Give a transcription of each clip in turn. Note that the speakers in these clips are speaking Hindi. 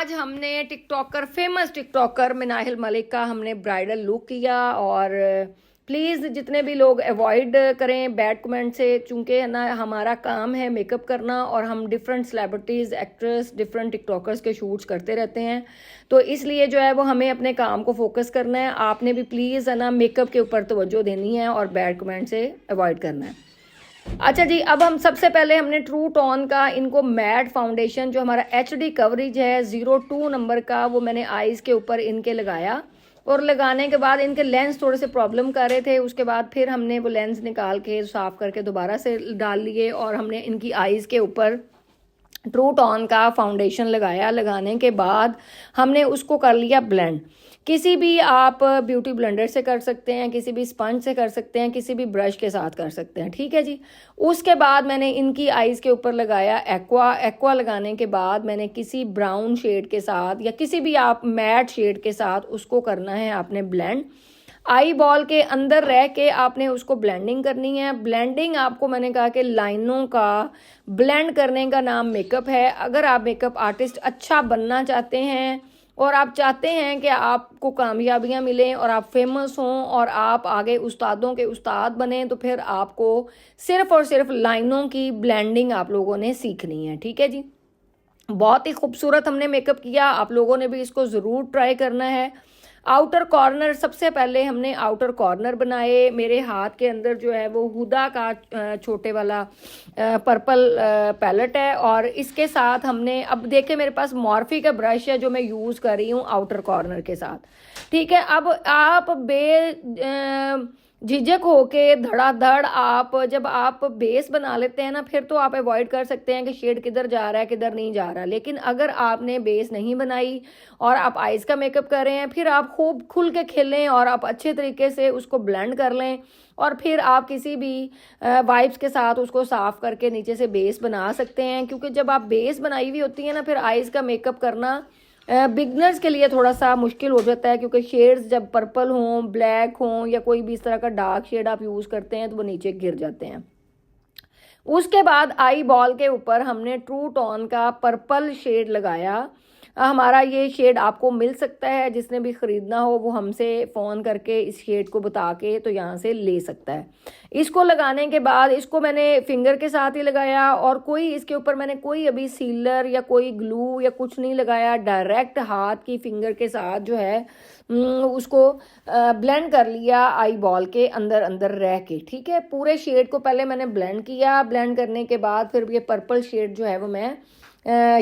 आज हमने फेमस टिकटॉकर मिनाहिल मलिक का हमने ब्राइडल लुक किया। और प्लीज़ जितने भी लोग अवॉइड करें बैड कमेंट से, चूँकि है ना हमारा काम है मेकअप करना और हम different celebrities, actress, different TikTokers के शूट्स करते रहते हैं, तो इसलिए जो है वो हमें अपने काम को फोकस करना है। आपने भी प्लीज़ है ना मेकअप के ऊपर तवज्जो देनी है और बैड कमेंट से अवॉइड करना है। अच्छा जी, अब हम सबसे पहले हमने ट्रू टोन का इनको मैट फाउंडेशन जो हमारा HD कवरेज है 02 नंबर का, वो मैंने आईज़ के ऊपर इनके लगाया। और लगाने के बाद इनके लेंस थोड़े से प्रॉब्लम कर रहे थे, उसके बाद फिर हमने वो लेंस निकाल के साफ़ करके दोबारा से डाल लिए और हमने इनकी आईज़ के ऊपर ट्रू टोन का फाउंडेशन लगाया। लगाने के बाद हमने उसको कर लिया ब्लेंड। किसी भी आप ब्यूटी ब्लेंडर से कर सकते हैं, किसी भी स्पंज से कर सकते हैं, किसी भी ब्रश के साथ कर सकते हैं, ठीक है जी। उसके बाद मैंने इनकी आईज़ के ऊपर लगाया एक्वा लगाने के बाद मैंने किसी ब्राउन शेड के साथ या किसी भी आप मैट शेड के साथ उसको करना है आपने ब्लेंड। आई बॉल के अंदर रह के आपने उसको ब्लेंडिंग करनी है। ब्लेंडिंग आपको मैंने कहा कि लाइनों का ब्लेंड करने का नाम मेकअप है। अगर आप मेकअप आर्टिस्ट अच्छा बनना चाहते हैं और आप चाहते हैं कि आपको कामयाबियां मिलें और आप फेमस हों और आप आगे उस्तादों के उस्ताद बने, तो फिर आपको सिर्फ और सिर्फ लाइनों की ब्लेंडिंग आप लोगों ने सीखनी है, ठीक है जी। बहुत ही खूबसूरत हमने मेकअप किया, आप लोगों ने भी इसको ज़रूर ट्राई करना है। आउटर कॉर्नर, सबसे पहले हमने आउटर कॉर्नर बनाए। मेरे हाथ के अंदर जो है वो हुदा का छोटे वाला पर्पल पैलेट है और इसके साथ हमने, अब देखे मेरे पास मॉर्फी का ब्रश है जो मैं यूज़ कर रही हूँ आउटर कॉर्नर के साथ, ठीक है। अब आप झिझक होके धड़ाधड़ आप जब आप बेस बना लेते हैं ना, फिर तो आप अवॉइड कर सकते हैं कि शेड किधर जा रहा है किधर नहीं जा रहा। लेकिन अगर आपने बेस नहीं बनाई और आप आइज़ का मेकअप कर रहे हैं, फिर आप खूब खुल के खेलें और आप अच्छे तरीके से उसको ब्लेंड कर लें और फिर आप किसी भी वाइप्स के साथ उसको साफ़ करके नीचे से बेस बना सकते हैं। क्योंकि जब आप बेस बनाई हुई होती है ना, फिर आइज़ का मेकअप करना बिगनर्स के लिए थोड़ा सा मुश्किल हो जाता है, क्योंकि शेड्स जब पर्पल हों, ब्लैक हों या कोई भी इस तरह का डार्क शेड आप यूज़ करते हैं तो वो नीचे गिर जाते हैं। उसके बाद आई बॉल के ऊपर हमने ट्रू टोन का पर्पल शेड लगाया। हमारा ये शेड आपको मिल सकता है, जिसने भी ख़रीदना हो वो हमसे फ़ोन करके इस शेड को बता के तो यहाँ से ले सकता है। इसको लगाने के बाद इसको मैंने फिंगर के साथ ही लगाया और कोई इसके ऊपर मैंने कोई अभी सीलर या कोई ग्लू या कुछ नहीं लगाया। डायरेक्ट हाथ की फिंगर के साथ जो है उसको ब्लेंड कर लिया आई बॉल के अंदर अंदर रह के, ठीक है। पूरे शेड को पहले मैंने ब्लेंड किया। ब्लेंड करने के बाद फिर ये पर्पल शेड जो है वो मैं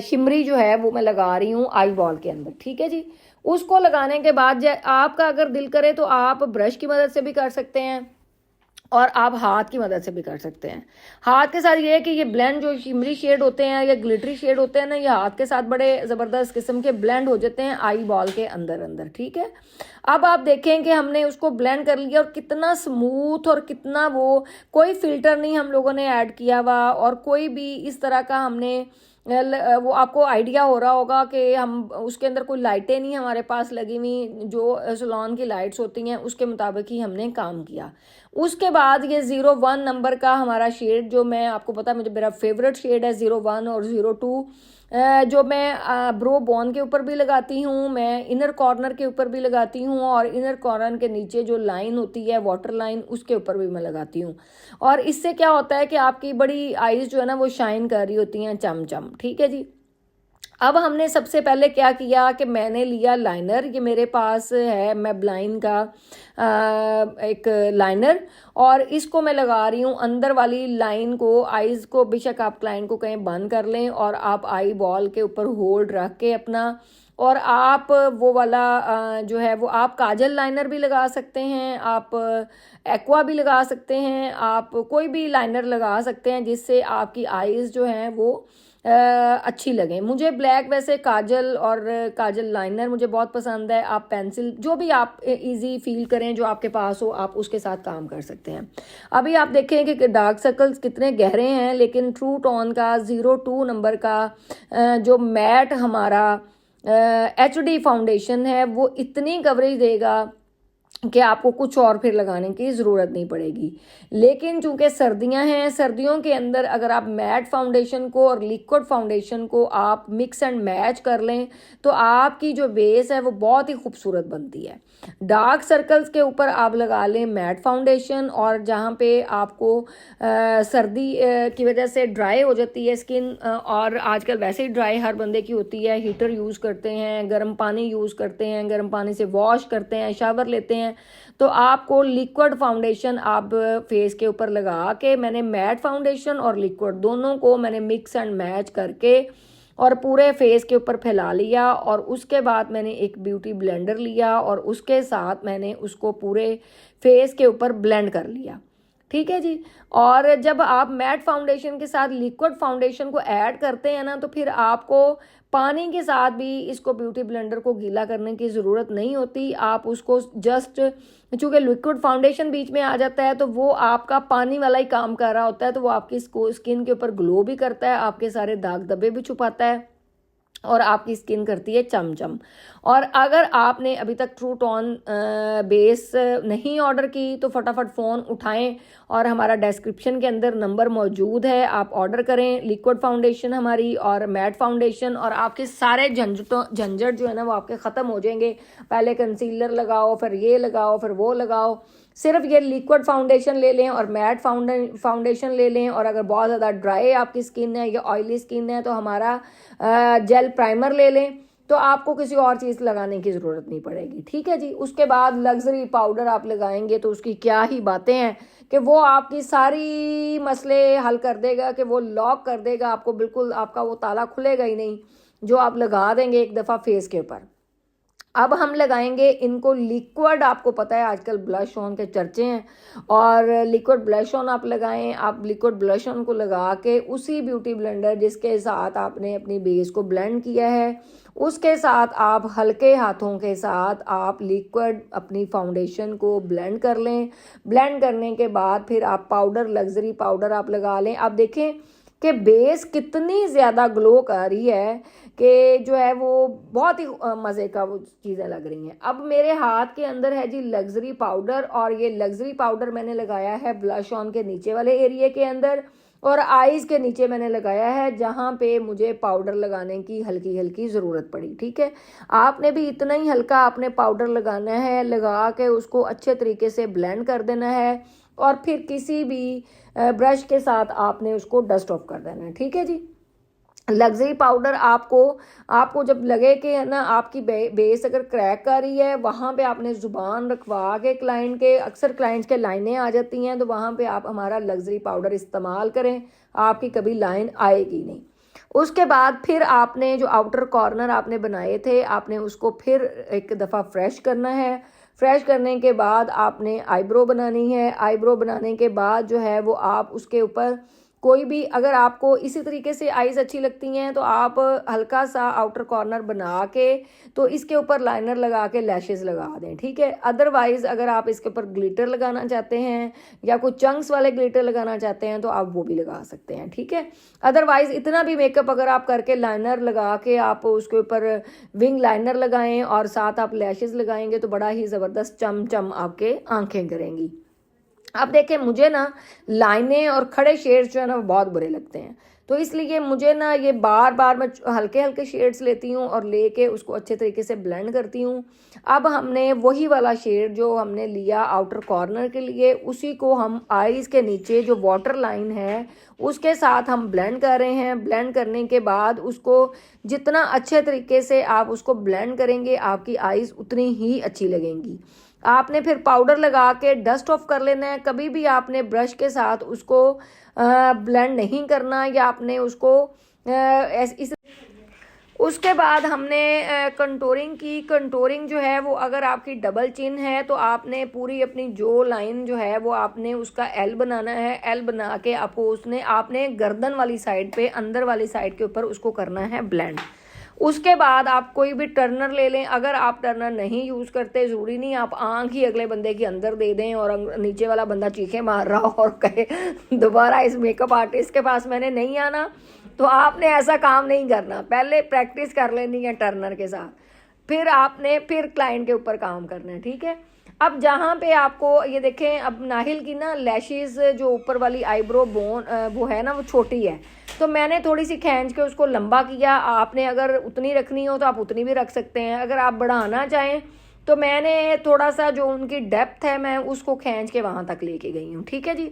शिमरी जो है वो मैं लगा रही हूँ आई बॉल के अंदर, ठीक है जी। उसको लगाने के बाद आपका अगर दिल करे तो आप ब्रश की मदद से भी कर सकते हैं और आप हाथ की मदद से भी कर सकते हैं। हाथ के साथ ये है कि ये ब्लेंड जो शिमरी शेड होते हैं या ग्लिटरी शेड होते हैं ना, ये हाथ के साथ बड़े ज़बरदस्त किस्म के ब्लेंड हो जाते हैं आई बॉल के अंदर अंदर, ठीक है। अब आप देखें कि हमने उसको ब्लेंड कर लिया और कितना स्मूथ और कितना वो, कोई फिल्टर नहीं हम लोगों ने ऐड किया हुआ और कोई भी इस तरह का हमने वो आपको आइडिया हो रहा होगा कि हम उसके अंदर कोई लाइटें नहीं हमारे पास लगी हुई, जो सैलून की लाइट्स होती हैं उसके मुताबिक ही हमने काम किया। उसके बाद ये 01 नंबर का हमारा शेड, जो मैं आपको पता है मुझे मेरा फेवरेट शेड है 01 और 02, जो मैं ब्रो बोन के ऊपर भी लगाती हूँ, मैं इनर कॉर्नर के ऊपर भी लगाती हूँ और इनर कॉर्नर के नीचे जो लाइन होती है वाटर लाइन, उसके ऊपर भी मैं लगाती हूँ। और इससे क्या होता है कि आपकी बड़ी आईज जो है ना वो शाइन कर रही होती हैं चम, ठीक है जी। अब हमने सबसे पहले क्या किया कि मैंने लिया लाइनर, ये मेरे पास है मेबलाइन का एक लाइनर, और इसको मैं लगा रही हूँ अंदर वाली लाइन को, आईज़ को, बेशक आप क्लाइंट को कहीं बंद कर लें और आप आई बॉल के ऊपर होल्ड रख के अपना, और आप वो वाला जो है वो आप काजल लाइनर भी लगा सकते हैं, आप एक्वा भी लगा सकते हैं, आप कोई भी लाइनर लगा सकते हैं जिससे आपकी आईज़ जो हैं वो अच्छी लगे। मुझे ब्लैक वैसे काजल और काजल लाइनर मुझे बहुत पसंद है। आप पेंसिल जो भी आप इजी फील करें जो आपके पास हो आप उसके साथ काम कर सकते हैं। अभी आप देखें कि डार्क सर्कल्स कितने गहरे हैं, लेकिन ट्रू टोन का 02 नंबर का जो मैट हमारा HD फाउंडेशन है वो इतनी कवरेज देगा कि आपको कुछ और फिर लगाने की ज़रूरत नहीं पड़ेगी। लेकिन चूंकि सर्दियां हैं, सर्दियों के अंदर अगर आप मैट फाउंडेशन को और लिक्विड फाउंडेशन को आप मिक्स एंड मैच कर लें तो आपकी जो बेस है वो बहुत ही खूबसूरत बनती है। डार्क सर्कल्स के ऊपर आप लगा लें मैट फाउंडेशन, और जहाँ पे आपको सर्दी की वजह से ड्राई हो जाती है स्किन, और आजकल वैसे ही ड्राई हर बंदे की होती है, हीटर यूज़ करते हैं, गर्म पानी यूज़ करते हैं, गर्म पानी से वॉश करते हैं, शावर लेते हैं, तो आपको लिक्विड फाउंडेशन आप फेस के ऊपर लगा के, मैंने मैट फाउंडेशन और लिक्विड दोनों को मैंने मिक्स एंड मैच करके और पूरे फेस के ऊपर फैला लिया, और उसके बाद मैंने एक ब्यूटी ब्लेंडर लिया और उसके साथ मैंने उसको पूरे फेस के ऊपर ब्लेंड कर लिया। ठीक है जी। और जब आप मैट फाउंडेशन के साथ लिक्विड फाउंडेशन को ऐड करते हैं ना, तो फिर आपको पानी के साथ भी इसको ब्यूटी ब्लेंडर को गीला करने की ज़रूरत नहीं होती। आप उसको जस्ट, चूँकि लिक्विड फाउंडेशन बीच में आ जाता है तो वो आपका पानी वाला ही काम कर रहा होता है, तो वो आपकी स्किन के ऊपर ग्लो भी करता है, आपके सारे दाग धब्बे भी छुपाता है और आपकी स्किन करती है चमचम। और अगर आपने अभी तक ट्रू टोन बेस नहीं ऑर्डर की तो फटाफट फ़ोन उठाएं और हमारा डिस्क्रिप्शन के अंदर नंबर मौजूद है, आप ऑर्डर करें लिक्विड फाउंडेशन हमारी और मैट फाउंडेशन, और आपके सारे झंझट जो है ना वो आपके ख़त्म हो जाएंगे। पहले कंसीलर लगाओ, फिर ये लगाओ, फिर वो लगाओ। सिर्फ ये लिक्विड फाउंडेशन ले लें और मैट फाउंडेशन ले लें, और अगर बहुत ज़्यादा ड्राई आपकी स्किन है या ऑयली स्किन है तो हमारा जेल प्राइमर ले लें, तो आपको किसी और चीज़ लगाने की ज़रूरत नहीं पड़ेगी। ठीक है जी। उसके बाद लग्जरी पाउडर आप लगाएंगे तो उसकी क्या ही बातें हैं कि वो आपकी सारी मसले हल कर देगा, कि वो लॉक कर देगा आपको, बिल्कुल आपका वो ताला खुलेगा ही नहीं जो आप लगा देंगे एक दफ़ा फेस के ऊपर। अब हम लगाएंगे इनको लिक्विड। आपको पता है आजकल ब्लश ऑन के चर्चे हैं, और लिक्विड ब्लश ऑन आप लगाएं। आप लिक्विड ब्लश ऑन को लगा के उसी ब्यूटी ब्लेंडर जिसके साथ आपने अपनी बेस को ब्लेंड किया है, उसके साथ आप हल्के हाथों के साथ आप लिक्विड अपनी फाउंडेशन को ब्लेंड कर लें। ब्लेंड करने के बाद फिर आप पाउडर, लग्जरी पाउडर आप लगा लें। आप देखें कि बेस कितनी ज़्यादा ग्लो कर रही है कि जो है वो बहुत ही मज़े का वो चीज़ें लग रही हैं। अब मेरे हाथ के अंदर है जी लग्जरी पाउडर, और ये लग्जरी पाउडर मैंने लगाया है ब्लश ऑन के नीचे वाले एरिया के अंदर, और आईज़ के नीचे मैंने लगाया है जहाँ पे मुझे पाउडर लगाने की हल्की हल्की ज़रूरत पड़ी। ठीक है। आपने भी इतना ही हल्का आपने पाउडर लगाना है, लगा के उसको अच्छे तरीके से ब्लेंड कर देना है, और फिर किसी भी ब्रश के साथ आपने उसको डस्ट ऑफ कर देना है। ठीक है जी। लग्जरी पाउडर आपको जब लगे कि ना आपकी बेस अगर क्रैक कर रही है, वहाँ पे आपने ज़ुबान रखवा के क्लाइंट के, अक्सर क्लाइंट्स के लाइनें आ जाती हैं, तो वहाँ पे आप हमारा लग्जरी पाउडर इस्तेमाल करें, आपकी कभी लाइन आएगी नहीं। उसके बाद फिर आपने जो आउटर कॉर्नर आपने बनाए थे, आपने उसको फिर एक दफ़ा फ्रेश करना है। फ्रेश करने के बाद आपने आईब्रो बनानी है। आईब्रो बनाने के बाद जो है वो आप उसके ऊपर कोई भी, अगर आपको इसी तरीके से आईज अच्छी लगती हैं तो आप हल्का सा आउटर कॉर्नर बना के तो इसके ऊपर लाइनर लगा के लैशेस लगा दें। ठीक है। अदरवाइज़ अगर आप इसके ऊपर ग्लिटर लगाना चाहते हैं या कोई चंक्स वाले ग्लिटर लगाना चाहते हैं तो आप वो भी लगा सकते हैं। ठीक है। अदरवाइज़ इतना भी मेकअप अगर आप करके लाइनर लगा के आप उसके ऊपर विंग लाइनर लगाएं और साथ आप लैशेस लगाएंगे तो बड़ा ही ज़बरदस्त चम आपके आंखें करेंगी। अब देखें, मुझे ना लाइनें और खड़े शेड्स जो है ना वो बहुत बुरे लगते हैं, तो इसलिए मुझे ना ये बार बार मैं हल्के हल्के शेड्स लेती हूँ और लेके उसको अच्छे तरीके से ब्लेंड करती हूँ। अब हमने वही वाला शेड जो हमने लिया आउटर कॉर्नर के लिए, उसी को हम आईज़ के नीचे जो वाटर लाइन है उसके साथ हम ब्लेंड कर रहे हैं। ब्लेंड करने के बाद उसको जितना अच्छे तरीके से आप उसको ब्लेंड करेंगे आपकी आईज़ उतनी ही अच्छी लगेंगी। आपने फिर पाउडर लगा के डस्ट ऑफ कर लेना है। कभी भी आपने ब्रश के साथ उसको ब्लेंड नहीं करना, या आपने उसको इस उसके बाद हमने कंटोरिंग की। कंटोरिंग जो है वो अगर आपकी डबल चिन है तो आपने पूरी अपनी जो लाइन जो है वो आपने उसका एल बनाना है। एल बना के आपने गर्दन वाली साइड पे, अंदर वाली साइड के ऊपर उसको करना है ब्लेंड। उसके बाद आप कोई भी टर्नर ले लें। अगर आप टर्नर नहीं यूज़ करते, ज़रूरी नहीं आप आंख ही अगले बंदे के अंदर दे दें और नीचे वाला बंदा चीखें मार रहा हो और कहे दोबारा इस मेकअप आर्टिस्ट के पास मैंने नहीं आना, तो आपने ऐसा काम नहीं करना। पहले प्रैक्टिस कर लेनी है टर्नर के साथ, फिर आपने क्लाइंट के ऊपर काम करना है। ठीक है। अब जहाँ पे आपको ये देखें, अब नाहिल की ना लैशेस जो ऊपर वाली आईब्रो बोन वो है ना, वो छोटी है, तो मैंने थोड़ी सी खींच के उसको लंबा किया। आपने अगर उतनी रखनी हो तो आप उतनी भी रख सकते हैं, अगर आप बढ़ाना चाहें तो मैंने थोड़ा सा जो उनकी डेप्थ है मैं उसको खींच के वहाँ तक लेके गई हूँ। ठीक है जी।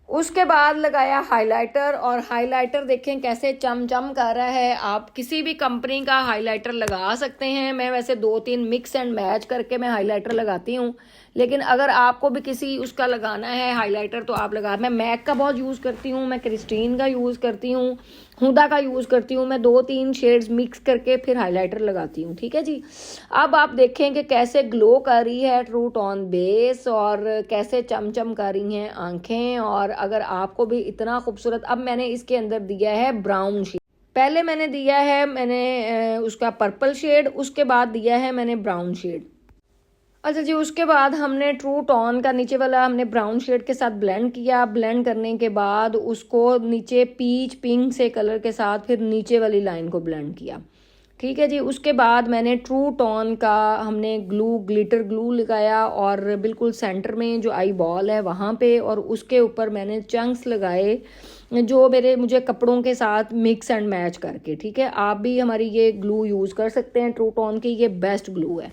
उसके बाद लगाया हाइलाइटर, और हाइलाइटर देखें कैसे चमचम कर रहा है। आप किसी भी कंपनी का हाइलाइटर लगा सकते हैं। मैं वैसे 2-3 मिक्स एंड मैच करके मैं हाइलाइटर लगाती हूँ, लेकिन अगर आपको भी किसी उसका लगाना है हाइलाइटर तो आप लगा। मैं मैक का बहुत यूज़ करती हूँ, मैं क्रिस्टीन का यूज़ करती हूँ, हुडा का यूज़ करती हूँ। मैं 2-3 शेड्स मिक्स करके फिर हाइलाइटर लगाती हूँ। ठीक है जी। अब आप देखें कि कैसे ग्लो कर रही है ट्रू टोन बेस, और कैसे चमचम कर रही हैं आंखें। और अगर आपको भी इतना खूबसूरत, अब मैंने इसके अंदर दिया है ब्राउन शेड। पहले मैंने दिया है उसका पर्पल शेड, उसके बाद दिया है मैंने ब्राउन शेड। अच्छा जी, उसके बाद हमने ट्रू टोन का नीचे वाला हमने ब्राउन शेड के साथ ब्लेंड किया। ब्लेंड करने के बाद उसको नीचे पीच पिंक से कलर के साथ फिर नीचे वाली लाइन को ब्लेंड किया। ठीक है जी। उसके बाद मैंने ट्रू टोन का हमने ग्लिटर ग्लू लगाया, और बिल्कुल सेंटर में जो आई बॉल है वहाँ पे, और उसके ऊपर मैंने चंक्स लगाए जो मुझे कपड़ों के साथ मिक्स एंड मैच करके। ठीक है, आप भी हमारी ये ग्लू यूज़ कर सकते हैं, ट्रू टोन की ये बेस्ट ग्लू है।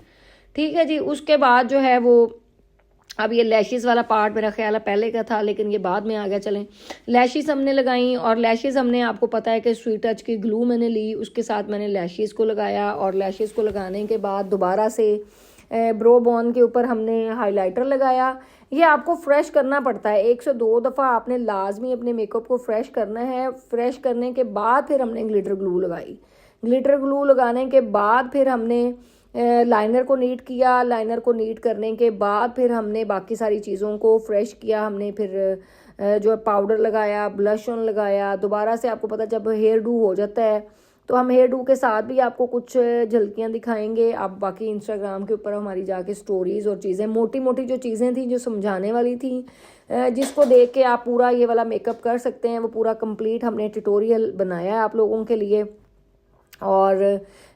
ठीक है जी। उसके बाद जो है वो, अब ये लैशेस वाला पार्ट मेरा ख्याल है पहले का था लेकिन ये बाद में आ गया। चलें, लैशेस हमने लगाई, और लैशेस हमने, आपको पता है कि स्वीट टच की ग्लू मैंने ली, उसके साथ मैंने लैशेस को लगाया, और लैशेस को लगाने के बाद दोबारा से ब्रो बोन के ऊपर हमने हाइलाइटर लगाया। ये आपको फ्रेश करना पड़ता है, 1 से 2 दफ़ा आपने लाजमी अपने मेकअप को फ्रेश करना है। फ्रेश करने के बाद फिर हमने ग्लिटर ग्लू लगाई। ग्लिटर ग्लू लगाने के बाद फिर हमने लाइनर को नीट किया। लाइनर को नीट करने के बाद फिर हमने बाकी सारी चीज़ों को फ्रेश किया। हमने फिर जो है पाउडर लगाया, ब्लश ऑन लगाया। दोबारा से आपको पता जब हेयर डू हो जाता है तो हम हेयर डू के साथ भी आपको कुछ झलकियाँ दिखाएंगे। आप बाकी इंस्टाग्राम के ऊपर हमारी जाके स्टोरीज़ और चीज़ें, मोटी मोटी जो चीज़ें थी जो समझाने वाली थी, जिसको देख के आप पूरा ये वाला मेकअप कर सकते हैं, वो पूरा कंप्लीट हमने ट्यूटोरियल बनाया है आप लोगों के लिए। और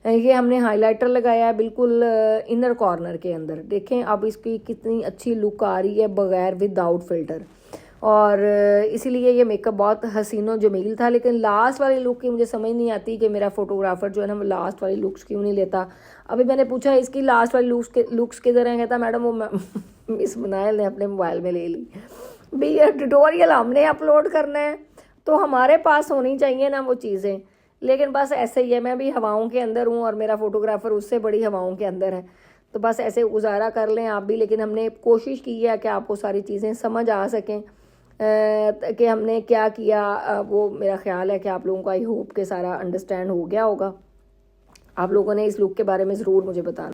ये हमने हाइलाइटर लगाया है बिल्कुल इनर कॉर्नर के अंदर। देखें अब इसकी कितनी अच्छी लुक आ रही है बगैर विदाउट फिल्टर, और इसीलिए ये मेकअप बहुत हसीनो जमील था। लेकिन लास्ट वाली लुक की मुझे समझ नहीं आती कि मेरा फोटोग्राफर जो है ना वो लास्ट वाली लुक्स क्यों नहीं लेता। अभी मैंने पूछा इसकी लास्ट वाली लुक्स किधर हैं, कहता मैडम वो मिस बनायल ने अपने मोबाइल में ले ली। भैया ट्यूटोरियल हमने अपलोड करना है तो हमारे पास होनी चाहिए ना वो चीज़ें, लेकिन बस ऐसे ही है। मैं भी हवाओं के अंदर हूँ और मेरा फोटोग्राफर उससे बड़ी हवाओं के अंदर है, तो बस ऐसे गुजारा कर लें आप भी। लेकिन हमने कोशिश की है कि आपको सारी चीज़ें समझ आ सकें कि हमने क्या किया। वो मेरा ख्याल है कि आप लोगों को आई होप के सारा अंडरस्टैंड हो गया होगा। आप लोगों ने इस लुक के बारे में ज़रूर मुझे बताना।